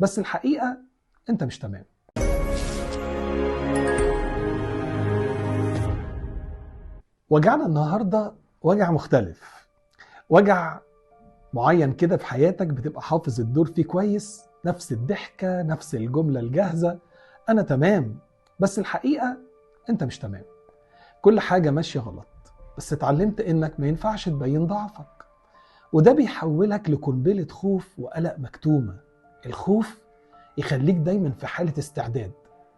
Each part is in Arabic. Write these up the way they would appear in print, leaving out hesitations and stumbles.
بس الحقيقة أنت مش تمام. وجعنا النهاردة وجع مختلف، وجع معين كده في حياتك بتبقى حافظ الدور فيه كويس، نفس الضحكة، نفس الجملة الجاهزة، أنا تمام، بس الحقيقة أنت مش تمام. كل حاجة ماشية غلط، بس اتعلمت إنك ما ينفعش تبين ضعفك، وده بيحولك لقنبلة خوف وقلق مكتومة. الخوف يخليك دايما في حالة استعداد،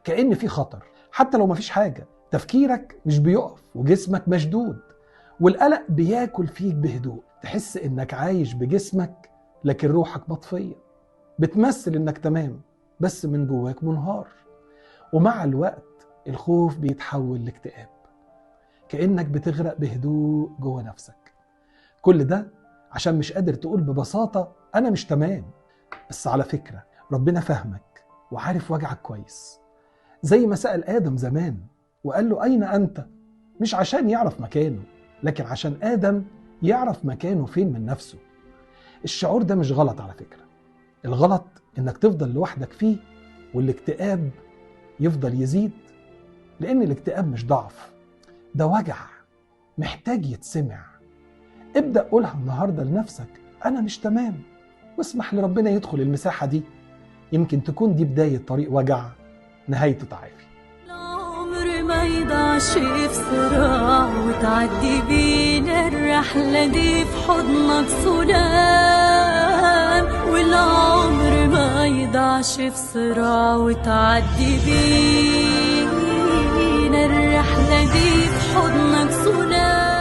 كأن في خطر حتى لو مفيش حاجة. تفكيرك مش بيقف وجسمك مشدود، والقلق بياكل فيك بهدوء. تحس إنك عايش بجسمك لكن روحك مطفية، بتمثل إنك تمام بس من جواك منهار. ومع الوقت الخوف بيتحول لاكتئاب، كأنك بتغرق بهدوء جوه نفسك. كل ده عشان مش قادر تقول ببساطة أنا مش تمام. بس على فكرة ربنا فاهمك وعارف وجعك كويس، زي ما سأل آدم زمان وقال له أين أنت؟ مش عشان يعرف مكانه، لكن عشان آدم يعرف مكانه فين من نفسه. الشعور ده مش غلط على فكرة، الغلط إنك تفضل لوحدك فيه والاكتئاب يفضل يزيد. لأن الاكتئاب مش ضعف، ده وجع محتاج يتسمع. ابدأ قولها النهاردة لنفسك، أنا مش تمام، واسمح لربنا يدخل المساحة دي. يمكن تكون دي بداية طريق وجع نهايته تعافي. العمر ما يضيعش في صراع، وتعدي بينا الرحلة دي في حضنك سلام. والعمر ما يضيعش في صراع، وتعدي بينا الرحلة دي في حضنك سلام.